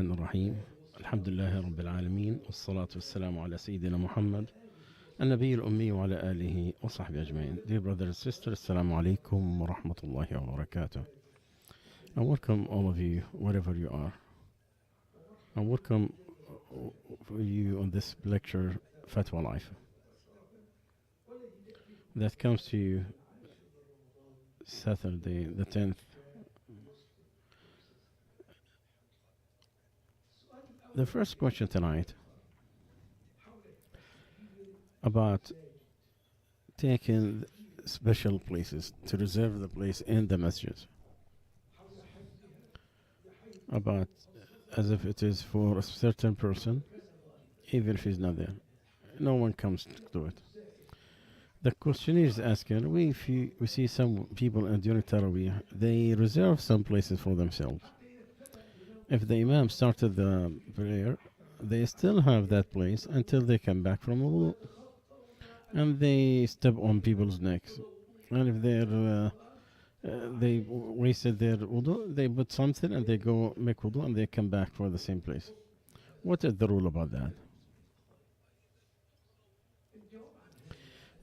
الرحمن الرحيم الحمد لله رب العالمين والصلاة والسلام على سيدنا محمد النبي الأمي وعلى آله وصحبه أجمعين. Dear brothers and sisters, Assalamu alaikum wa rahmatullahi wa barakatuh. And welcome all of you, wherever you are. And welcome for you on this lecture, Fatwa Life, that comes to you Saturday the 10th. The first question tonight about taking special places to reserve the place in the masjid, about as if it is for a certain person, even if he's not there. No one comes to it. The questionnaire is asking, we see some people during Taraweeh, they reserve some places for themselves. If the Imam started the prayer, they still have that place until they come back from wudu. And they step on people's necks. And if they wasted their wudu, they put something and they go make wudu and they come back for the same place. What is the rule about that?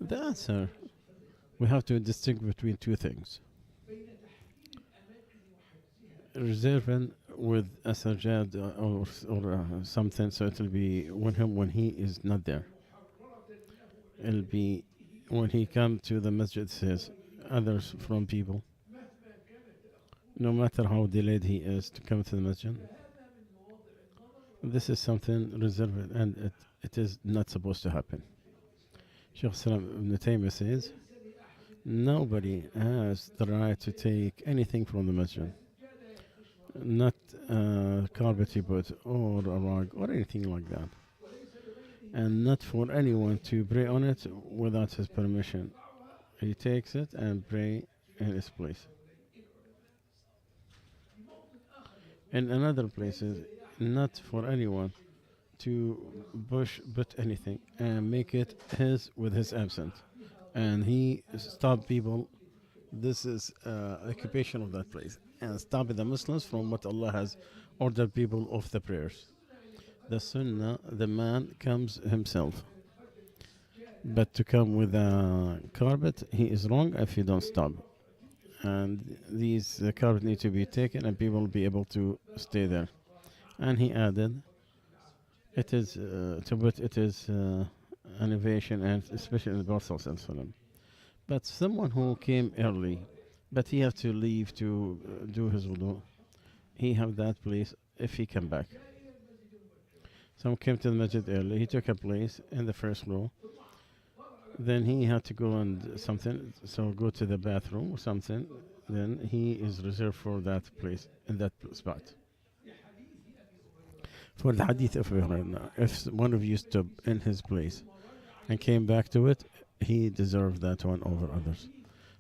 The answer, we have to distinguish between two things. Reserving with a sajad or something, so it will be when he is not there. It'll be when he comes to the masjid, says others from people, no matter how delayed he is to come to the masjid. This is something reserved and it is not supposed to happen. Shaykh Salam Ibn Taymiyyah says, nobody has the right to take anything from the masjid. Not carpet he put or a rug or anything like that. And not for anyone to pray on it without his permission. He takes it and pray in his place. In another places, not for anyone to put anything and make it his with his absent. And he stop people. This is occupation of that place. And stop the Muslims from what Allah has ordered people of the prayers. The sunnah, the man comes himself. But to come with a carpet, he is wrong if you don't stop. And these carpet need to be taken and people will be able to stay there. And he added, it is to put it is innovation and especially in the Prophet ﷺ. But someone who came early, but he have to leave to do his wudu, he have that place if he come back. Someone came to the masjid early, he took a place in the first row. Then he had to go and something, so go to the bathroom or something. Then he is reserved for that place in that spot. For the hadith of Hurairah, if one of you stood in his place and came back to it, he deserved that one over others.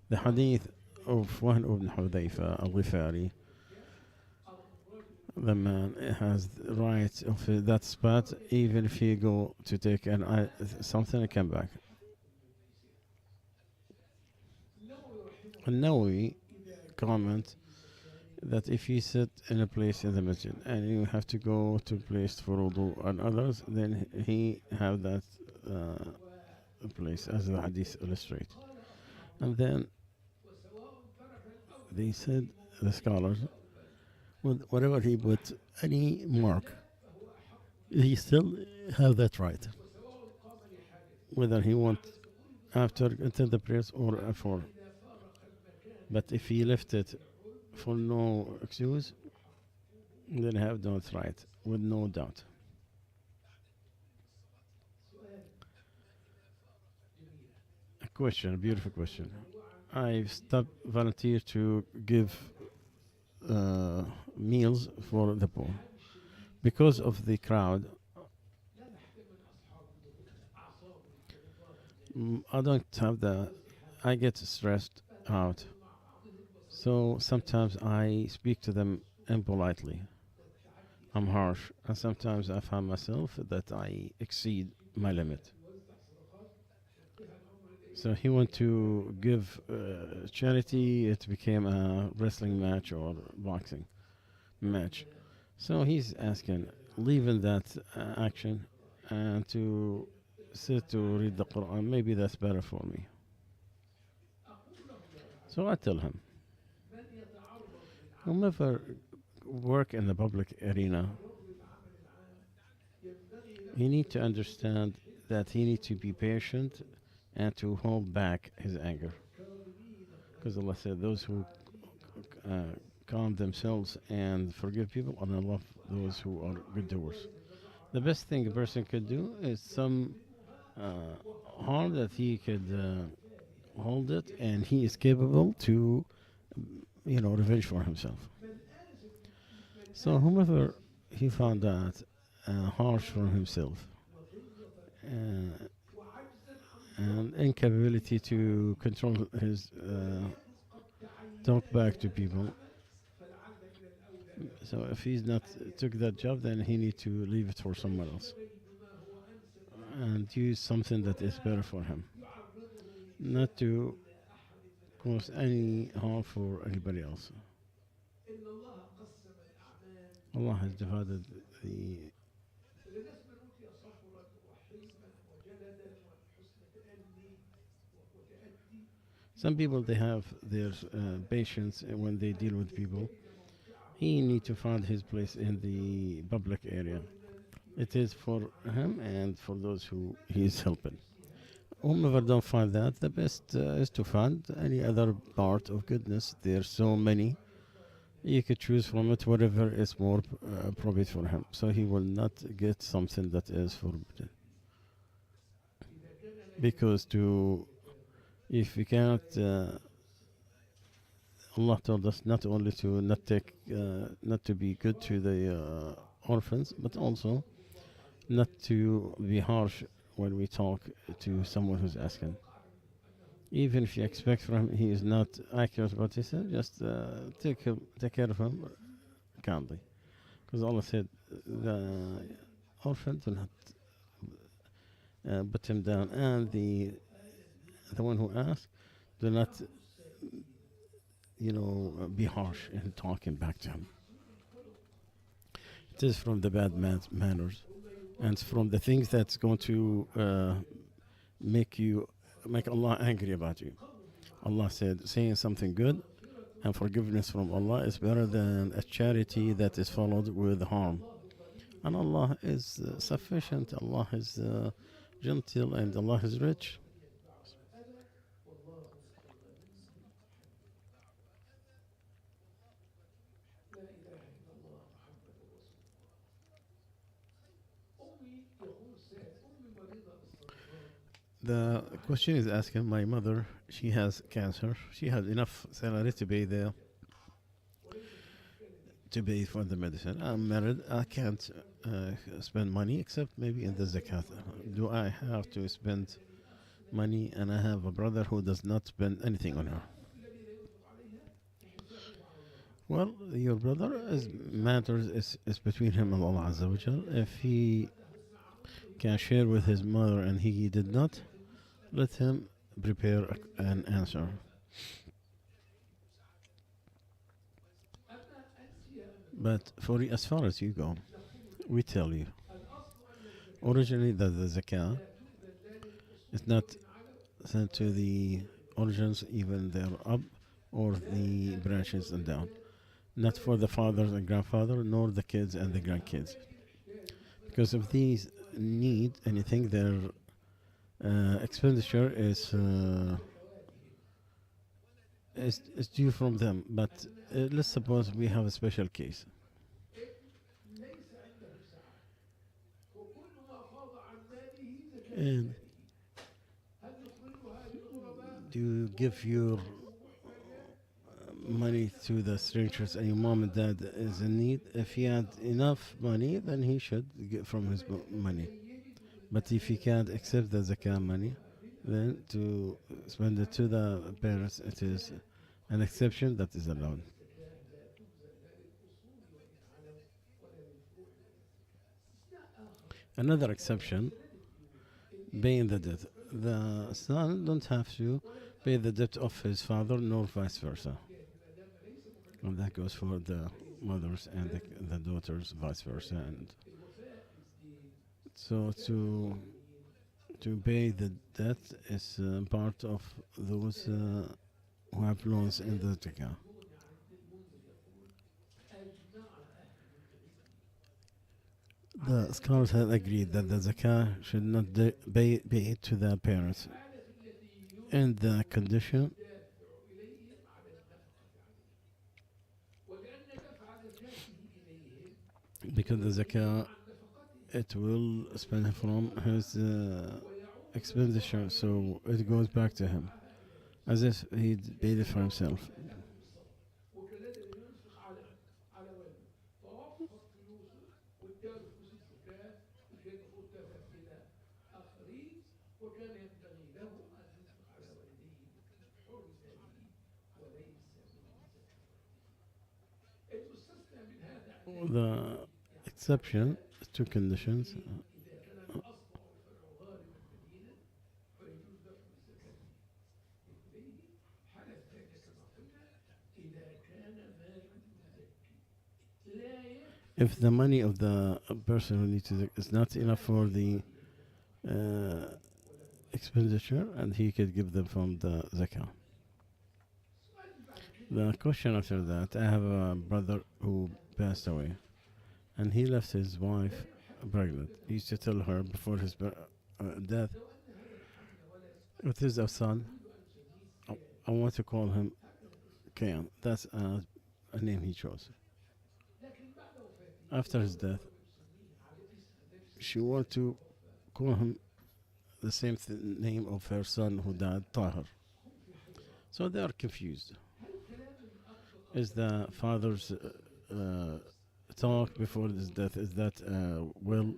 The hadith of Wahn ibn Hudayfa al-Ghifari, the man has the right of that spot even if he go to take something and come back. An-Nawawi comment that if you sit in a place in the masjid and you have to go to a place for wudu and others, then he have that place as the hadith illustrate. And then they said, the scholars, whatever he put any mark, he still have that right. Whether he want after enter the prayers or before. But if he left it for no excuse, then have that right, with no doubt. A question, a beautiful question. I've stopped volunteer to give meals for the poor. Because of the crowd, I don't have I get stressed out. So sometimes I speak to them impolitely. I'm harsh. And sometimes I find myself that I exceed my limit. So he went to give charity. It became a wrestling match or boxing match. So he's asking, leaving that action and to sit to read the Quran, maybe that's better for me. So I tell him, whomever work in the public arena, he need to understand that he need to be patient and to hold back his anger. Because Allah said, those who uh, calm themselves and forgive people, and I love those who are good doers. The best thing a person could do is some harm that he could hold it, and he is capable to, revenge for himself. So whomever he found that harsh for himself uh, and incapability to control his talk back to people. So if he's not took that job, then he need to leave it for someone else and use something that is better for him, not to cause any harm for anybody else. Allah has divided the. Some people they have their patience when they deal with people. He need to find his place in the public area. It is for him and for those who he is helping. Whomever don't find that, the best is to find any other part of goodness. There's so many. You could choose from it whatever is more appropriate for him. So he will not get something that is forbidden. Because if we cannot, Allah told us not only to not to be good to the orphans, but also not to be harsh when we talk to someone who's asking. Even if you expect from him he is not accurate what he said, just take care of him kindly. Because Allah said, the orphan do not put him down, and the one who asks, do not, be harsh in talking back to him. It is from the bad manners, and it's from the things that's going to make Allah angry about you. Allah said, saying something good and forgiveness from Allah is better than a charity that is followed with harm. And Allah is sufficient, Allah is gentle, and Allah is rich. The question is asking, my mother, she has cancer. She has enough salary to pay for the medicine. I'm married. I can't spend money except maybe in the zakat. Do I have to spend money? And I have a brother who does not spend anything on her. Well, your brother is between him and Allah Azza wa Jal. If he can share with his mother and he did not, let him prepare an answer. But as far as you go, we tell you originally that the zakah is not sent to the origins, even their up or the branches and down. Not for the fathers and grandfather, nor the kids and the grandkids. Because if these need anything, their expenditure is due from them. But let's suppose we have a special case. And do you give your money to the strangers and your mom and dad is in need? If he had enough money, then he should get from his money. But if he can't accept the zakah money, then to spend it to the parents, it is an exception that is allowed. Another exception, paying the debt. The son don't have to pay the debt of his father, nor vice versa. And that goes for the mothers and the daughters, vice versa, and so to pay the debt is part of those who have loans in the zakah. The scholars have agreed that the zakah should not be to the parents, and the condition because the zakah it will spend from his expenditure, so it goes back to him as if he paid it for himself. The exception, two conditions. If the money of the person who needs it is not enough for the uh, expenditure, and he could give them from the zakah. The question after that, I have a brother who passed away, and he left his wife pregnant. He used to tell her before his death, "It is a son. I want to call him Kayan." That's a name he chose. After his death, she wanted to call him the same name of her son who died, Tahir. So they are confused. Is the father's talk before his death, is that will,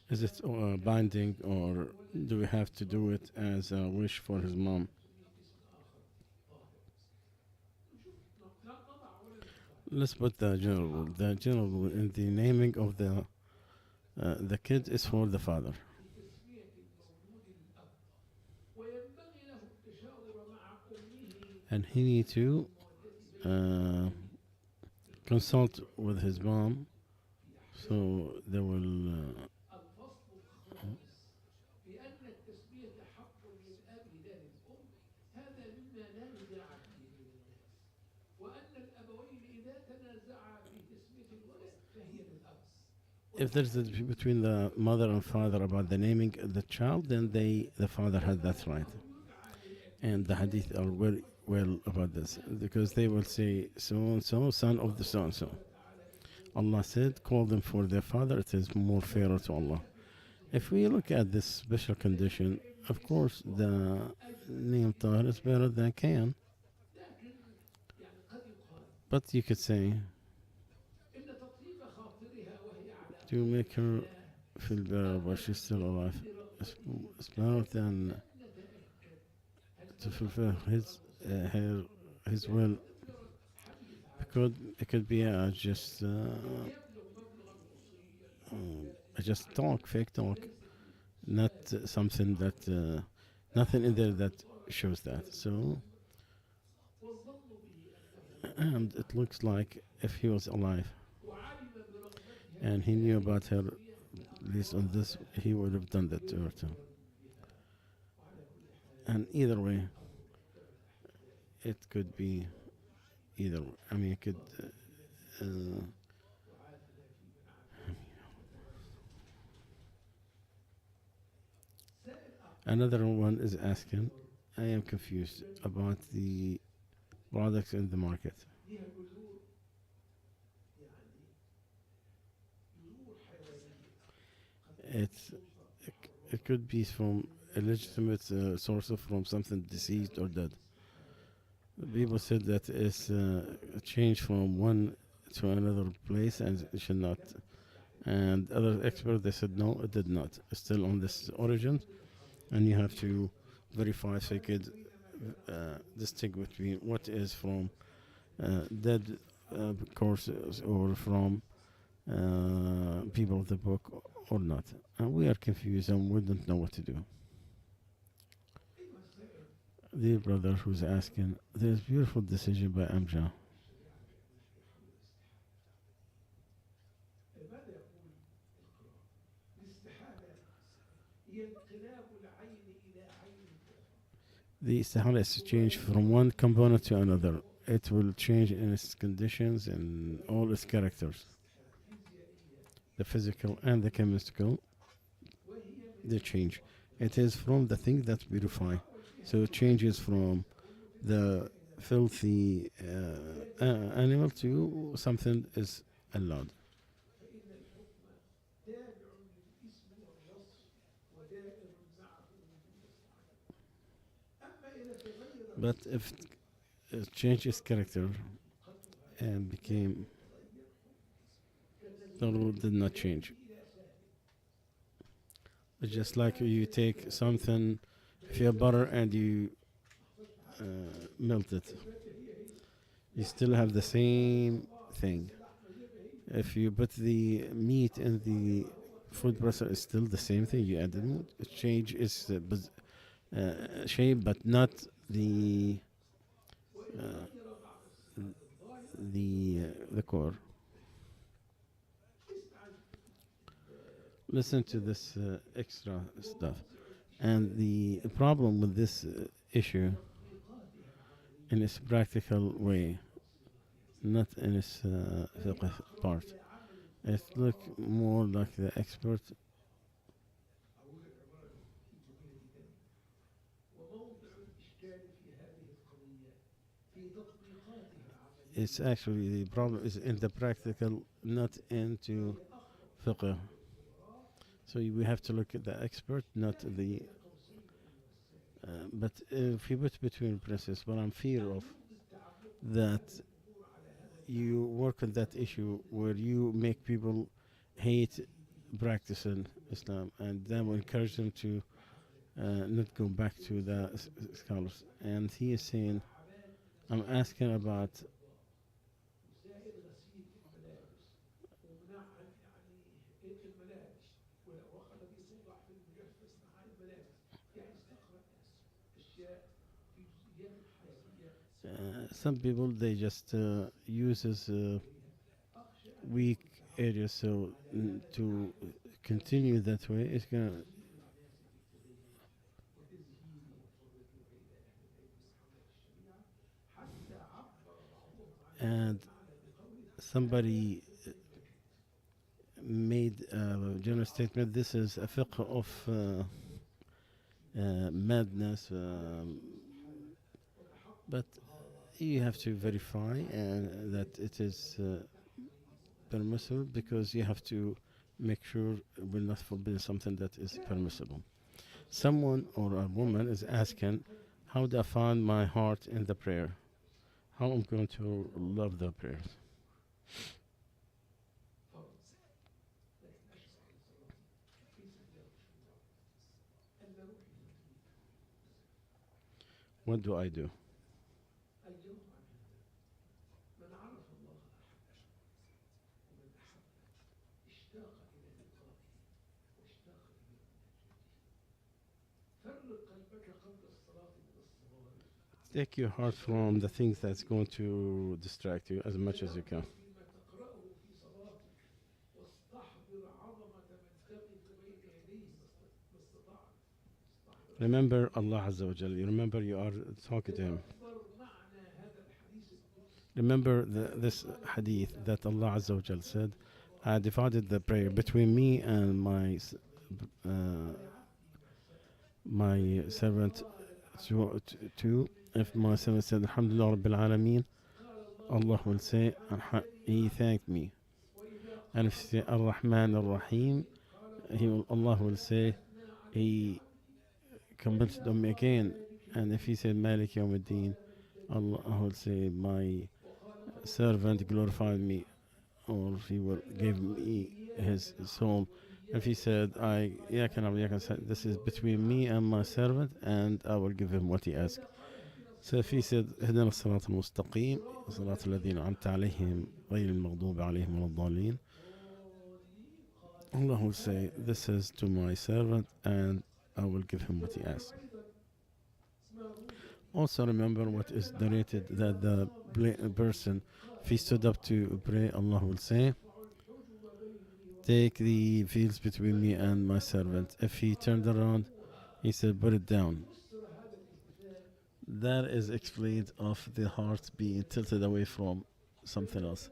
is it binding, or do we have to do it as a wish for his mom? Let's put the general rule. The general rule in the naming of the kid is for the father, and he need to uh, consult with his mom, so they will. If there's a dispute between the mother and father about the naming of the child, then the father had that right. And the hadith are very well about this because they will say so and so, son of the so and so. Allah said, call them for their father. It is more fairer to Allah. If we look at this special condition, of course, the name Tahir is better than Kayan. But you could say, to make her feel better but she's still alive, it's better than to fulfill his will. It could be just talk, fake talk, not something that nothing in there that shows that. So, and it looks like if he was alive and he knew about her, at least on this, he would have done that to her too. And either way, it could be either. I mean, it could. Another one is asking, I am confused about the products in the market. It's it could be from a legitimate source of from something deceased or dead. People said that it's a change from one to another place and it should not. And other experts they said no, it did not. It's still on this origin, and you have to verify so you could distinguish between what is from dead courses or from people of the book or not. And we are confused and we don't know what to do. Dear brother who's asking, there's beautiful decision by Amja. The istihala is to change from one component to another. It will change in its conditions and all its characters, the physical and the chemical. They change. It is from the thing that purify. So it changes from the filthy animal to something is allowed. But if it changes character and became, the rule did not change. It's just like you take something, if you have butter and you melt it, you still have the same thing. If you put the meat in the food processor, it's still the same thing. You add the meat. It change its shape, but not the uh, the core. Listen to this extra stuff, and the problem with this issue in its practical way, not in its fiqh part. It look more like the expert. It's actually the problem is in the practical, not into fiqh. So we have to look at the expert, not the. But if you put between braces, what I'm fear of that you work on that issue where you make people hate practicing Islam, and that will encourage them to not go back to the scholars. And he is saying, I'm asking about some people they just uses weak areas, so to continue that way, it's gonna. And somebody made a general statement. This is a fiqh of madness, but you have to verify that it is permissible because you have to make sure it will not forbid something that is permissible. Someone or a woman is asking, how do I find my heart in the prayer? How I'm going to love the prayers? What do I do? Take your heart from the things that's going to distract you as much as you can. Remember Allah Azza wa Jal. You remember you are talking to Him. Remember this hadith that Allah Azza wa Jal said, I divided the prayer between me and uh, my servant two. If my servant said Alhamdulillah Rabbil Alameen, Allah will say He thanked me. And if he say Ar-Rahman Ar-Rahim, Allah will say He complimented on me again. And if He said Malik Yawmuddin, Allah will say my servant glorified me, or He will give me His soul. If He said this is between me and my servant, and I will give him what he asked. So if He said اهدنا الصراط المستقيم صراط الذين أنعمت عليهم غير المغضوب عليهم ولا الضالين, Allah will say this is to my servant and I will give him what he asked. Also remember what is narrated that the person, if he stood up to pray, Allah will say take the veils between me and my servant. If he turned around, he said, put it down. That is explained of the heart being tilted away from something else.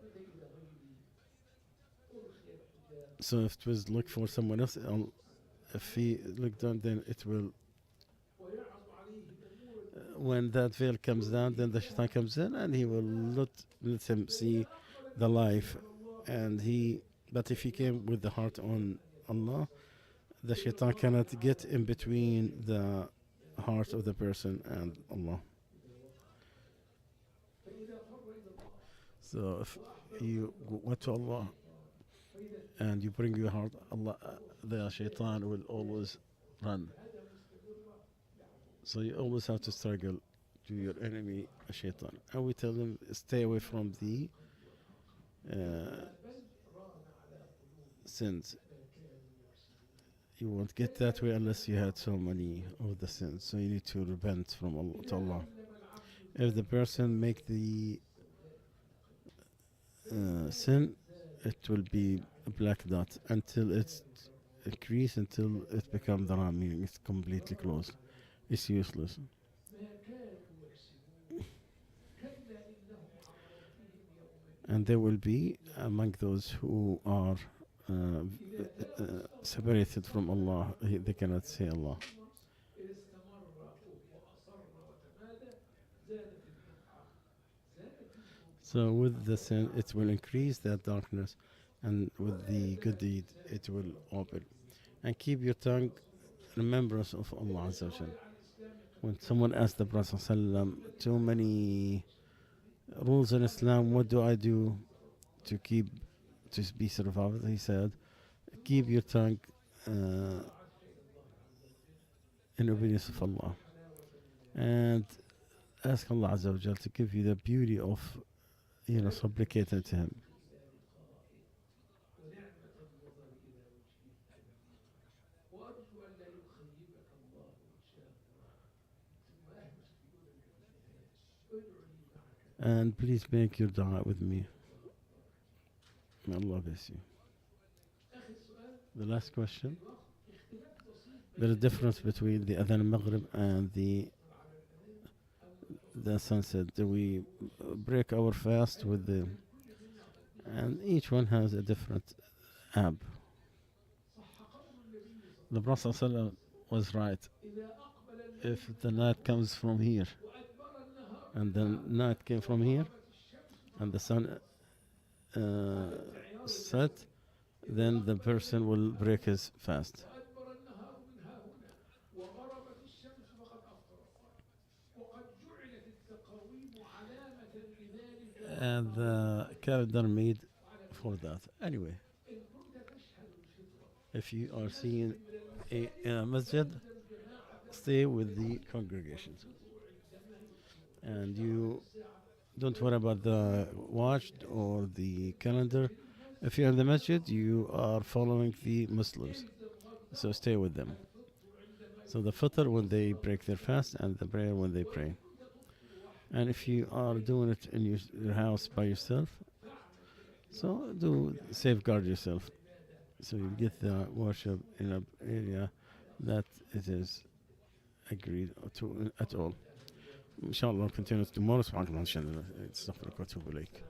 So if it was look for someone else, if he looked down, then it will. When that veil comes down, then the shaitan comes in and he will let him see the life. And he, but if he came with the heart on Allah, the shaitan cannot get in between the heart of the person and Allah. So if you went to Allah and you bring your heart, Allah, the shaitan will always run. So you always have to struggle to your enemy, shaitan. And we tell them stay away from the uh, sins. You won't get that way unless you had so many of the sins. So you need to repent from Allah to Allah. If the person make the sin, it will be a black dot until it's increase until it becomes the ram, meaning it's completely closed. It's useless. And there will be among those who are separated from Allah, they cannot say Allah. So with the sin, it will increase that darkness, and with the good deed, it will open. And keep your tongue remembrance of Allah Azza wa Jal. When someone asked the Prophet ﷺ, too many rules in Islam, what do I do to keep to be survived? He said, keep your tongue in obedience of Allah, and ask Allah Azza wa Jal to give you the beauty of supplicating to Him. And please make your dua with me. May Allah bless you. The last question. There's a difference between the Adhan al-Maghrib and the sunset. Do we break our fast with the... And each one has a different app. The Prophet ﷺ was right. If the night comes from here, and the night came from here, and the sun set, then the person will break his fast. And the calendar made for that. Anyway, if you are seeing a masjid, stay with the congregations. And you don't worry about the watch or the calendar. If you're in the masjid, you are following the Muslims. So stay with them. So the fitr when they break their fast, and the prayer when they pray. And if you are doing it in your house by yourself, so do safeguard yourself. So you get the worship in an area that it is agreed to at all. إن شاء الله continue tomorrow. سبحانك اللهم وبحمدك. استغفرك وأتوب إليك.